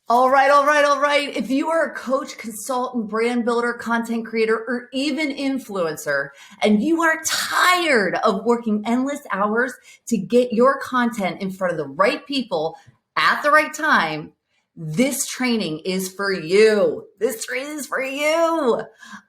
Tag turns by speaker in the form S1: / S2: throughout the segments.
S1: All right, all right, all right. If you are a coach, consultant, brand builder, content creator, or even influencer, and you are tired of working endless hours to get your content in front of the right people at the right time, this training is for you. This training is for you.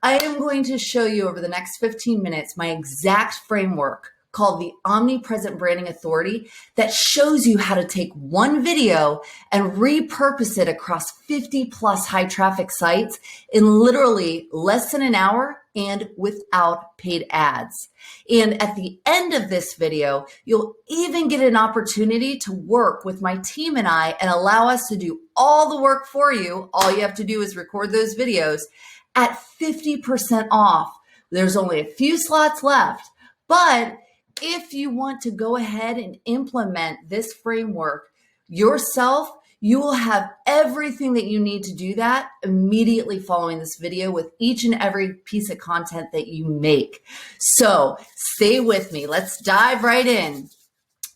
S1: I am going to show you over the next 15 minutes my exact framework called the Omnipresent Branding Authority that shows you how to take one video and repurpose it across 50 plus high traffic sites in literally less than an hour and without paid ads. And at the end of this video, you'll even get an opportunity to work with my team and I and allow us to do all the work for you. All you have to do is record those videos at 50% off. There's only a few slots left, but if you want to go ahead and implement this framework yourself, you will have everything that you need to do that immediately following this video with each and every piece of content that you make. So stay with me. Let's dive right in.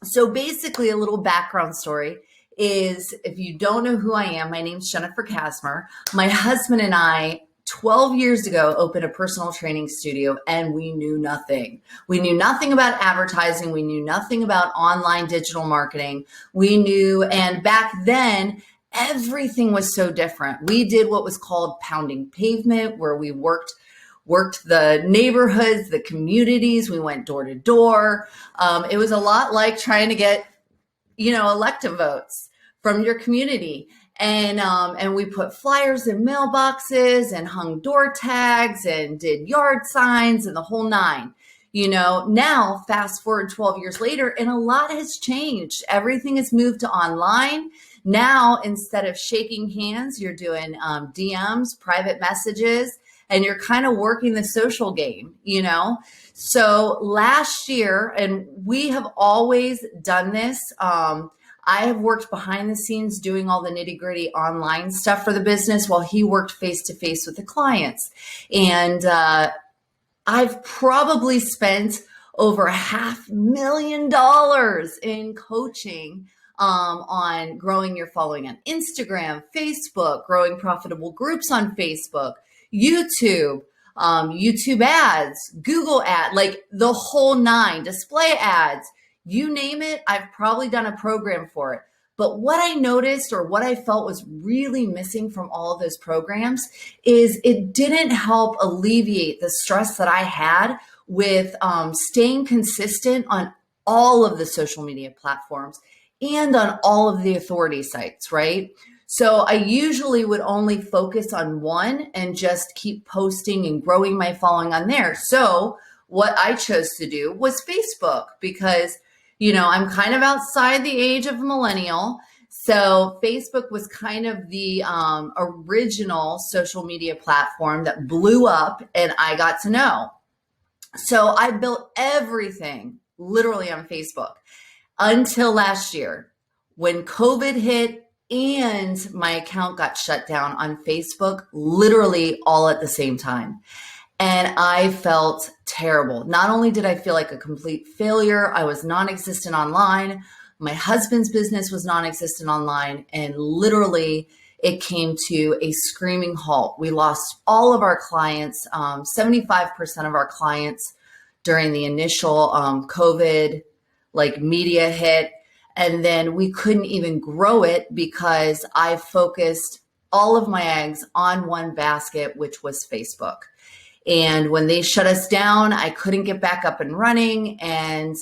S1: So basically, a little background story is, if you don't know who I am, my name's Jennifer Kasmer. My husband and I 12 years ago opened a personal training studio, and we knew nothing. We knew nothing about advertising. We knew nothing about online digital marketing. And back then, everything was so different. We did what was called pounding pavement, where we worked the neighborhoods, the communities. We went door to door. It was a lot like trying to get, elective votes from your community. And we put flyers in mailboxes and hung door tags and did yard signs and the whole nine. Now fast forward 12 years later, and a lot has changed. Everything has moved to online. Now, instead of shaking hands, you're doing DMs, private messages, and you're kind of working the social game, So last year, and we have always done this, I have worked behind the scenes doing all the nitty gritty online stuff for the business while he worked face to face with the clients. And I've probably spent over $500,000 in coaching on growing your following on Instagram, Facebook, growing profitable groups on Facebook, YouTube, YouTube ads, Google ads, like the whole nine, display ads. You name it, I've probably done a program for it. But what I noticed, or what I felt was really missing from all of those programs, is it didn't help alleviate the stress that I had with staying consistent on all of the social media platforms and on all of the authority sites, right? So I usually would only focus on one and just keep posting and growing my following on there. So what I chose to do was Facebook, because I'm kind of outside the age of millennial. So Facebook was kind of the original social media platform that blew up and I got to know. So I built everything literally on Facebook until last year when COVID hit and my account got shut down on Facebook, literally all at the same time. And I felt terrible. Not only did I feel like a complete failure, I was non-existent online. My husband's business was non-existent online. And literally it came to a screaming halt. We lost all of our clients, 75% of our clients during the initial COVID media hit. And then we couldn't even grow it because I focused all of my eggs on one basket, which was Facebook. And when they shut us down, I couldn't get back up and running. And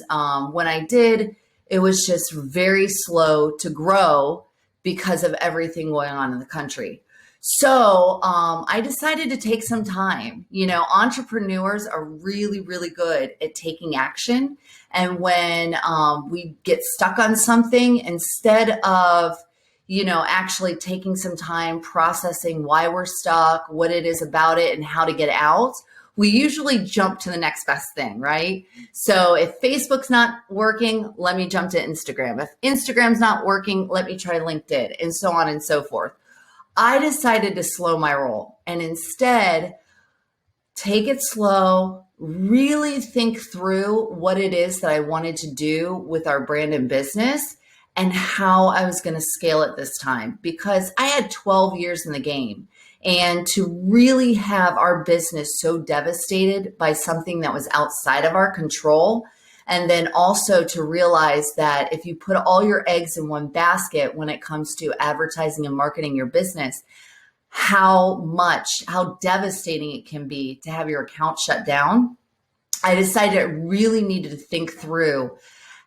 S1: when I did, it was just very slow to grow because of everything going on in the country. So I decided to take some time. Entrepreneurs are really, really good at taking action. And when we get stuck on something, instead of actually taking some time processing why we're stuck, what it is about it, and how to get out, we usually jump to the next best thing, right? So if Facebook's not working, let me jump to Instagram. If Instagram's not working, let me try LinkedIn, and so on and so forth. I decided to slow my roll and instead take it slow, really think through what it is that I wanted to do with our brand and business, and how I was going to scale it this time, because I had 12 years in the game. And to really have our business so devastated by something that was outside of our control, and then also to realize that if you put all your eggs in one basket when it comes to advertising and marketing your business, how devastating it can be to have your account shut down, I decided I really needed to think through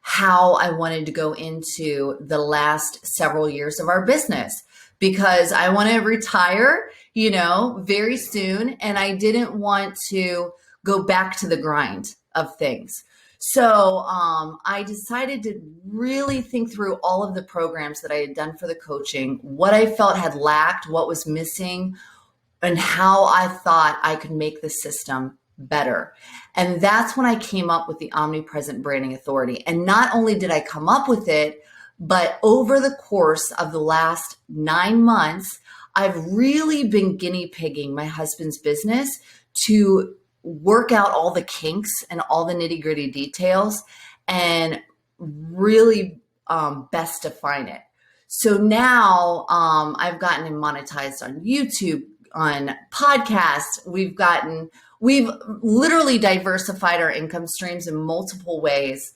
S1: how I wanted to go into the last several years of our business, because I want to retire, very soon. And I didn't want to go back to the grind of things. So I decided to really think through all of the programs that I had done for the coaching, what I felt had lacked, what was missing, and how I thought I could make the system better. And that's when I came up with the Omnipresent Branding Authority. And not only did I come up with it, but over the course of the last 9 months, I've really been guinea pigging my husband's business to work out all the kinks and all the nitty gritty details and really best define it. So now I've gotten him monetized on YouTube, on podcasts. We've literally diversified our income streams in multiple ways.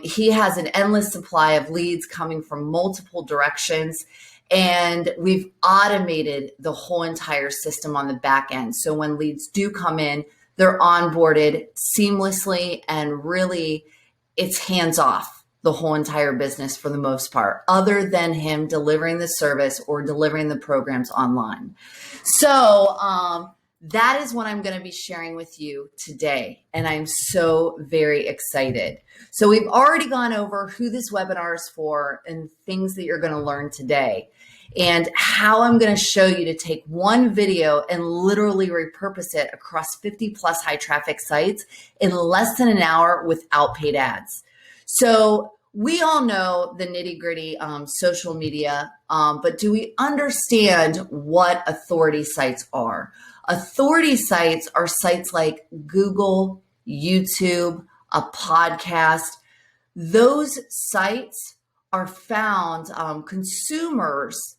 S1: He has an endless supply of leads coming from multiple directions, and we've automated the whole entire system on the back end. So when leads do come in, they're onboarded seamlessly, and really it's hands off the whole entire business for the most part, other than him delivering the service or delivering the programs online. So that is what I'm going to be sharing with you today. And I'm so very excited. So we've already gone over who this webinar is for and things that you're going to learn today, and how I'm going to show you to take one video and literally repurpose it across 50 plus high traffic sites in less than an hour without paid ads. So we all know the nitty gritty social media, but do we understand what authority sites are? Authority sites are sites like Google, YouTube, a podcast. Those sites are found, consumers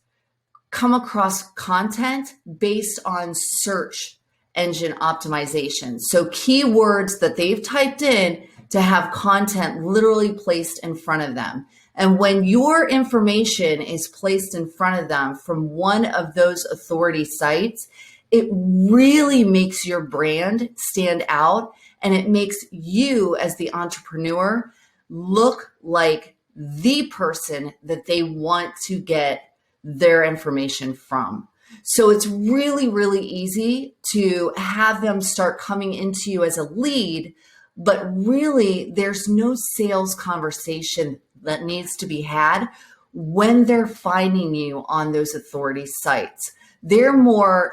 S1: come across content based on search engine optimization. So keywords that they've typed in to have content literally placed in front of them. And when your information is placed in front of them from one of those authority sites, it really makes your brand stand out, and it makes you as the entrepreneur look like the person that they want to get their information from. So it's really, really easy to have them start coming into you as a lead, but really there's no sales conversation that needs to be had when they're finding you on those authority sites. They're more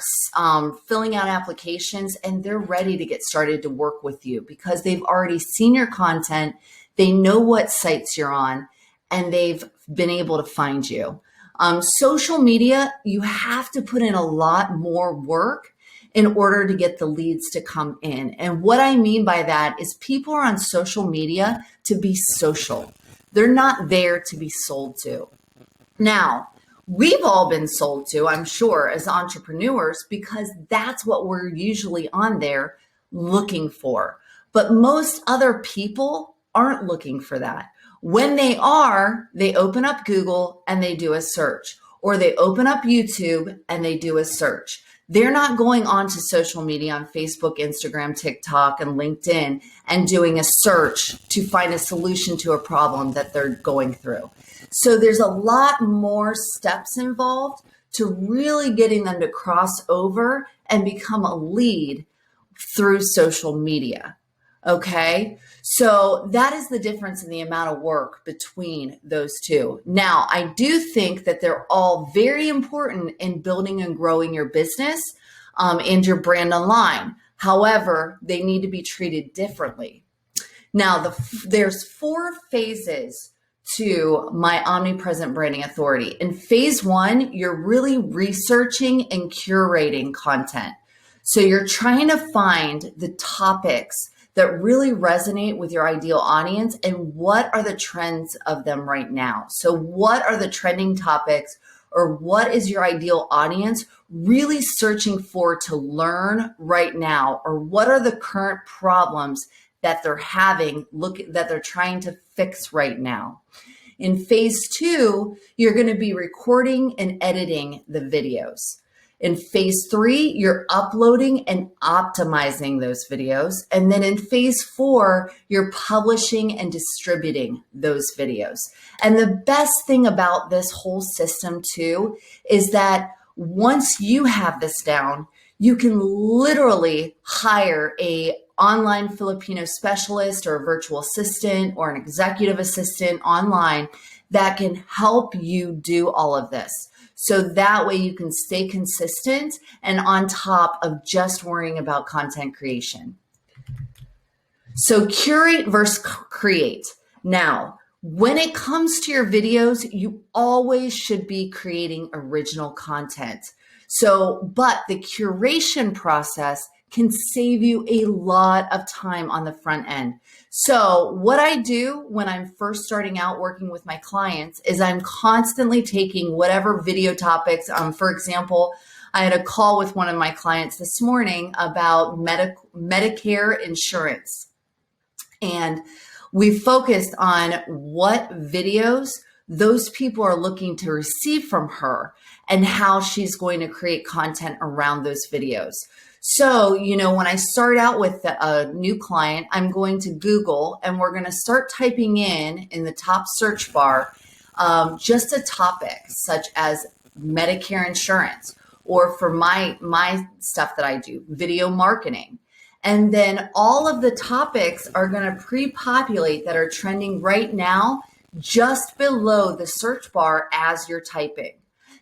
S1: filling out applications, and they're ready to get started to work with you because they've already seen your content. They know what sites you're on, and they've been able to find you. Social media, you have to put in a lot more work in order to get the leads to come in. And what I mean by that is people are on social media to be social. They're not there to be sold to. Now, we've all been sold to, I'm sure, as entrepreneurs, because that's what we're usually on there looking for. But most other people aren't looking for that. When they are, they open up Google and they do a search, or they open up YouTube and they do a search. They're not going onto social media on Facebook, Instagram, TikTok, and LinkedIn and doing a search to find a solution to a problem that they're going through. So there's a lot more steps involved to really getting them to cross over and become a lead through social media. Okay, so that is the difference in the amount of work between those two. Now, I do think that they're all very important in building and growing your business and your brand online. However, they need to be treated differently. Now, there's 4 phases to my Omnipresent Branding Authority. In phase 1, you're really researching and curating content. So you're trying to find the topics that really resonate with your ideal audience, and what are the trends of them right now. So what are the trending topics, or what is your ideal audience really searching for to learn right now? Or what are the current problems that they're having, that they're trying to fix right now? In phase 2, you're going to be recording and editing the videos. In phase 3, you're uploading and optimizing those videos. And then in phase 4, you're publishing and distributing those videos. And the best thing about this whole system too is that once you have this down, you can literally hire a online Filipino specialist or a virtual assistant or an executive assistant online that can help you do all of this. So that way you can stay consistent and on top of just worrying about content creation. So curate versus create. Now, when it comes to your videos, you always should be creating original content. But the curation process can save you a lot of time on the front end. So what I do when I'm first starting out working with my clients is I'm constantly taking whatever video topics. For example, I had a call with one of my clients this morning about Medicare insurance. And we focused on what videos those people are looking to receive from her and how she's going to create content around those videos. So, when I start out with a new client, I'm going to Google and we're going to start typing in the top search bar, just a topic such as Medicare insurance, or for my stuff that I do, video marketing. And then all of the topics are going to pre-populate that are trending right now just below the search bar as you're typing.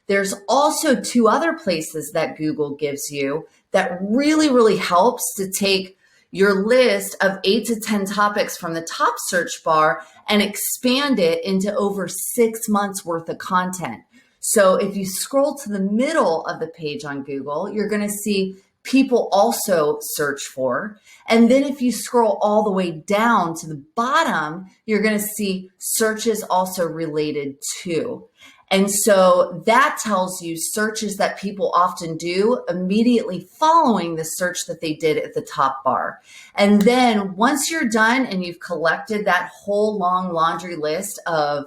S1: There's also 2 other places that Google gives you that really, really helps to take your list of 8 to 10 topics from the top search bar and expand it into over 6 months worth of content. So if you scroll to the middle of the page on Google, you're going to see people also search for. And then if you scroll all the way down to the bottom, you're going to see searches also related to. And so that tells you searches that people often do immediately following the search that they did at the top bar. And then once you're done and you've collected that whole long laundry list of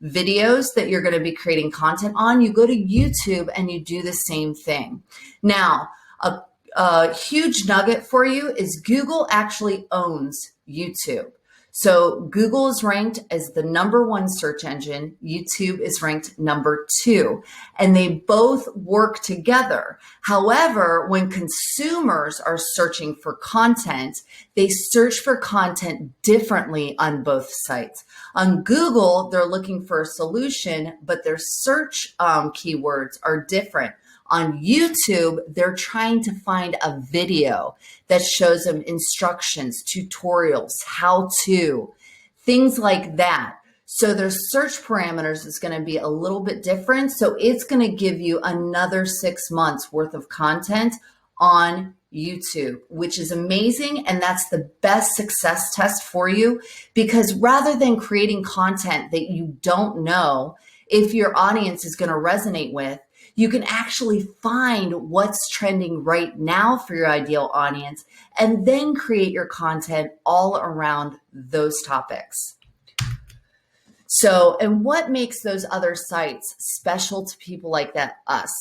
S1: videos that you're going to be creating content on, you go to YouTube and you do the same thing. Now, a huge nugget for you is Google actually owns YouTube. So Google is ranked as the #1 search engine. YouTube is ranked #2, and they both work together. However, when consumers are searching for content, they search for content differently on both sites. On Google, they're looking for a solution, but their search keywords are different. On YouTube, they're trying to find a video that shows them instructions, tutorials, how to, things like that. So their search parameters is going to be a little bit different. So it's going to give you another 6 months worth of content on YouTube, which is amazing. And that's the best success test for you, because rather than creating content that you don't know if your audience is going to resonate with, you can actually find what's trending right now for your ideal audience and then create your content all around those topics. So, and what makes those other sites special to people like us?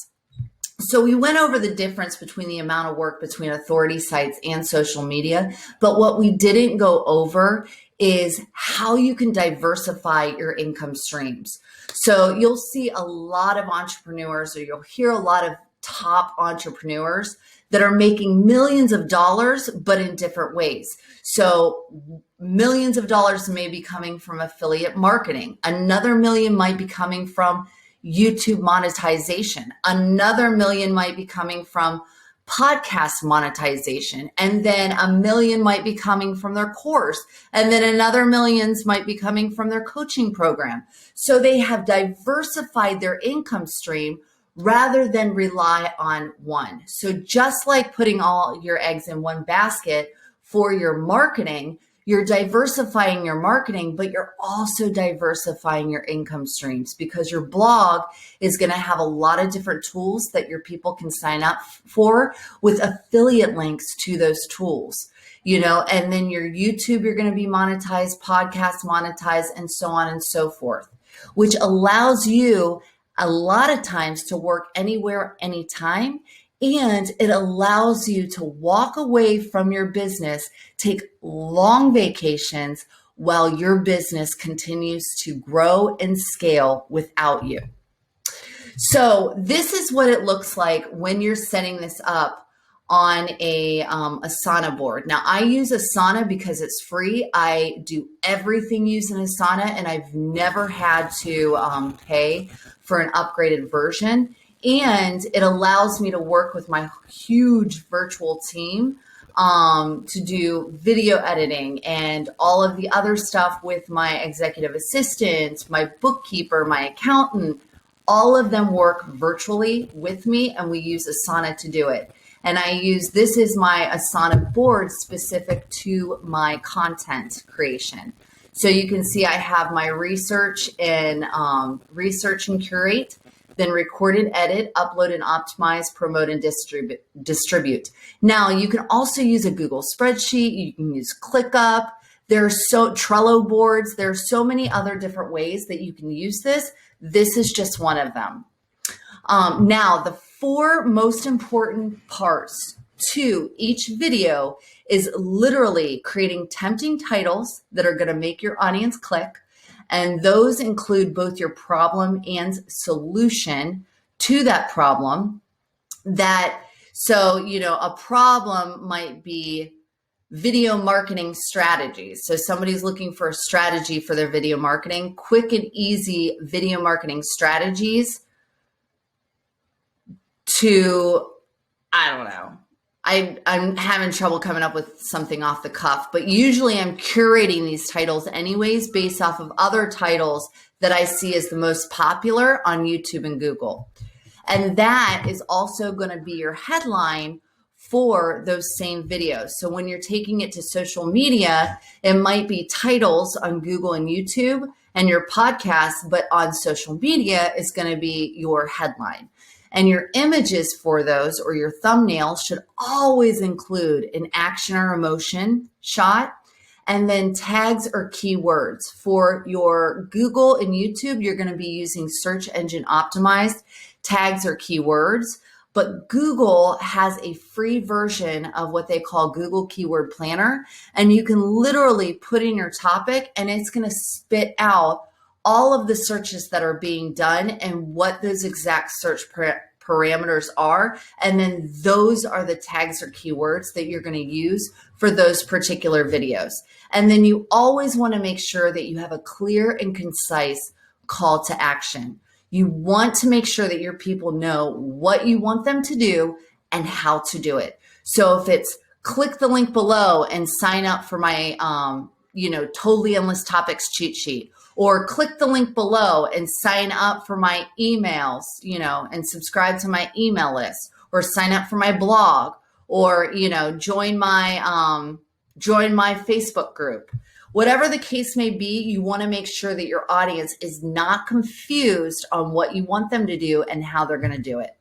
S1: So we went over the difference between the amount of work between authority sites and social media, but what we didn't go over is how you can diversify your income streams. So you'll see a lot of entrepreneurs, or you'll hear a lot of top entrepreneurs that are making millions of dollars, but in different ways. So millions of dollars may be coming from affiliate marketing. Another million might be coming from YouTube monetization. Another million might be coming from podcast monetization. And then $1 million might be coming from their course. And then another millions might be coming from their coaching program. So they have diversified their income stream rather than rely on one. So just like putting all your eggs in one basket for your marketing, you're diversifying your marketing, but you're also diversifying your income streams, because your blog is going to have a lot of different tools that your people can sign up for with affiliate links to those tools, and then your YouTube, you're going to be monetized, podcast monetized, and so on and so forth, which allows you a lot of times to work anywhere, anytime. And it allows you to walk away from your business, take long vacations while your business continues to grow and scale without you. So this is what it looks like when you're setting this up on a Asana board. Now, I use Asana because it's free. I do everything using Asana, and I've never had to pay for an upgraded version. And it allows me to work with my huge virtual team to do video editing and all of the other stuff with my executive assistant, my bookkeeper, my accountant. All of them work virtually with me, and we use Asana to do it. And this is my Asana board specific to my content creation. So you can see I have my research and curate, then record and edit, upload and optimize, promote and distribute. Now you can also use a Google spreadsheet. You can use ClickUp. There's Trello boards. There's so many other different ways that you can use this. This is just one of them. Now, the 4 most important parts to each video is literally creating tempting titles that are going to make your audience click. And those include both your problem and solution to that problem. A problem might be video marketing strategies. So somebody's looking for a strategy for their video marketing, quick and easy video marketing strategies to, I don't know. I'm having trouble coming up with something off the cuff, but usually I'm curating these titles anyways based off of other titles that I see as the most popular on YouTube and Google. And that is also going to be your headline for those same videos. So when you're taking it to social media, it might be titles on Google and YouTube and your podcast, but on social media is going to be your headline. And your images for those, or your thumbnails, should always include an action or emotion shot, and then tags or keywords. For your Google and YouTube, you're going to be using search engine optimized tags or keywords. But Google has a free version of what they call Google Keyword Planner, and you can literally put in your topic and it's going to spit out all of the searches that are being done and what those exact search parameters are. And then those are the tags or keywords that you're going to use for those particular videos. And then you always want to make sure that you have a clear and concise call to action. You want to make sure that your people know what you want them to do and how to do it. So if it's click the link below and sign up for my, totally endless topics cheat sheet, or click the link below and sign up for my emails, and subscribe to my email list, or sign up for my blog, or, join my Facebook group. Whatever the case may be, you want to make sure that your audience is not confused on what you want them to do and how they're going to do it.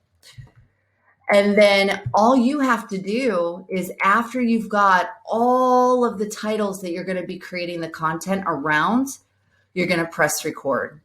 S1: And then all you have to do is, after you've got all of the titles that you're going to be creating the content around, you're going to press record.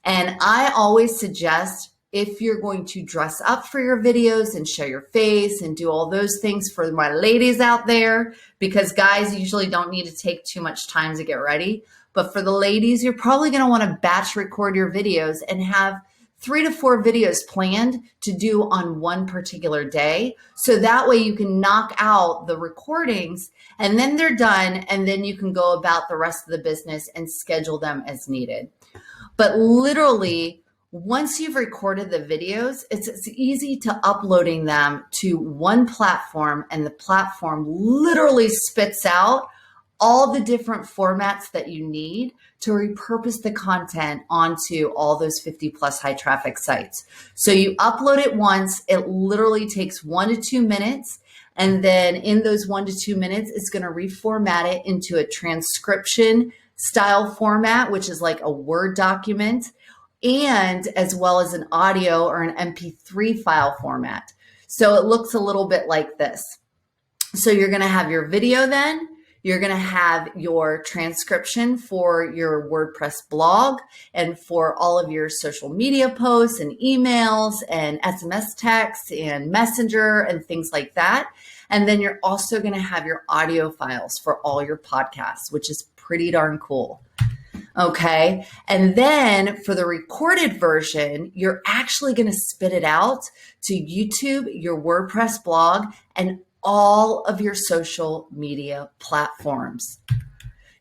S1: And I always suggest, if you're going to dress up for your videos and show your face and do all those things for my ladies out there, because guys usually don't need to take too much time to get ready. But for the ladies, you're probably going to want to batch record your videos and have 3 to 4 videos planned to do on one particular day. So that way you can knock out the recordings and then they're done. And then you can go about the rest of the business and schedule them as needed. But literally, once you've recorded the videos, it's easy to uploading them to one platform, and the platform literally spits out all the different formats that you need to repurpose the content onto all those 50 plus high traffic sites. So you upload it once, it literally takes 1 to 2 minutes, And then in those 1 to 2 minutes, it's going to reformat it into a transcription style format, which is like a Word document, and as well as an audio or an MP3 file format. So it looks a little bit like this. So you're going to have your video then. You're going to have your transcription for your WordPress blog and for all of your social media posts and emails and SMS texts and Messenger and things like that. And then you're also going to have your audio files for all your podcasts, which is pretty darn cool. Okay. And then for the recorded version, you're actually going to spit it out to YouTube, your WordPress blog, and all of your social media platforms.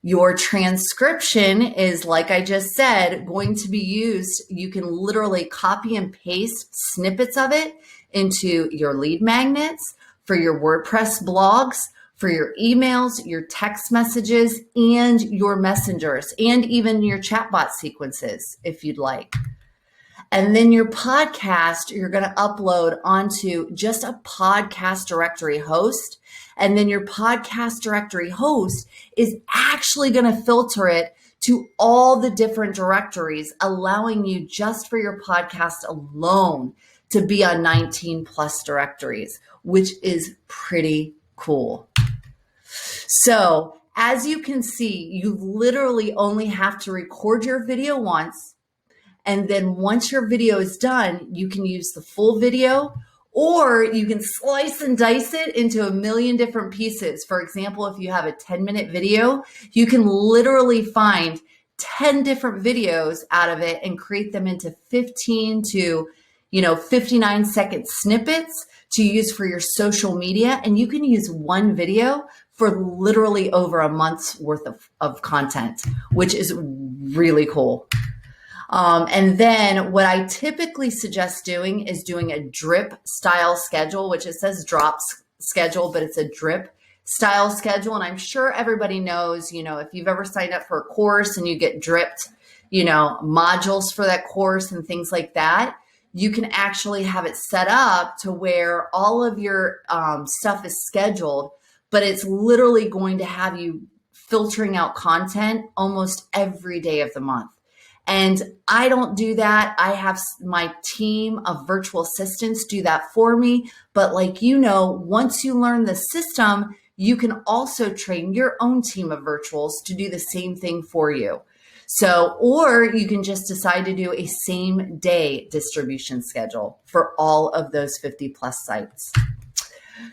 S1: Your transcription is, like I just said, going to be used. You can literally copy and paste snippets of it into your lead magnets, for your WordPress blogs, for your emails, your text messages, and your messengers, and even your chatbot sequences, if you'd like. And then your podcast, you're going to upload onto just a podcast directory host. And then your podcast directory host is actually going to filter it to all the different directories, allowing you just for your podcast alone to be on 19 plus directories, which is pretty cool. So as you can see, you literally only have to record your video once. And then once your video is done, you can use the full video, or you can slice and dice it into a million different pieces. For example, if you have a 10-minute video, you can literally find 10 different videos out of it and create them into 15 to 59-second snippets to use for your social media. And you can use one video for literally over a month's worth of content, which is really cool. And then what I typically suggest doing is doing a drip style schedule, which it says drops schedule, but it's a drip style schedule. And I'm sure everybody knows, if you've ever signed up for a course and you get dripped, modules for that course and things like that, you can actually have it set up to where all of your stuff is scheduled, but it's literally going to have you filtering out content almost every day of the month. And I don't do that. I have my team of virtual assistants do that for me. But once you learn the system, you can also train your own team of virtuals to do the same thing for you. So, or you can just decide to do a same day distribution schedule for all of those 50 plus sites.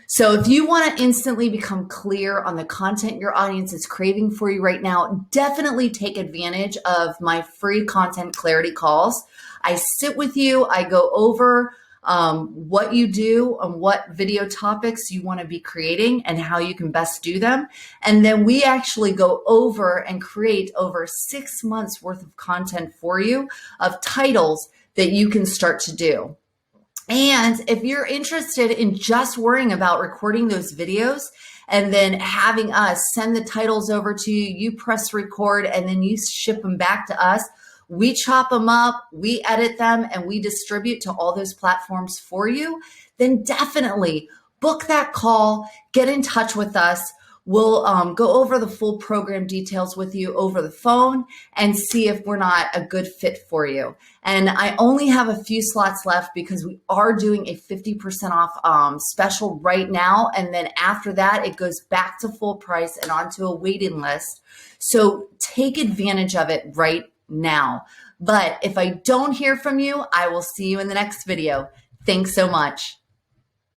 S1: So if you want to instantly become clear on the content your audience is craving for you right now, definitely take advantage of my free content clarity calls. I sit with you. I go over what you do and what video topics you want to be creating and how you can best do them. And then we actually go over and create over 6 months worth of content for you of titles that you can start to do. And if you're interested in just worrying about recording those videos and then having us send the titles over to you, you press record and then you ship them back to us, we chop them up, we edit them, and we distribute to all those platforms for you, then definitely book that call, get in touch with us. We'll go over the full program details with you over the phone and see if we're not a good fit for you. And I only have a few slots left because we are doing a 50% off special right now. And then after that, it goes back to full price and onto a waiting list. So take advantage of it right now. But if I don't hear from you, I will see you in the next video. Thanks so much.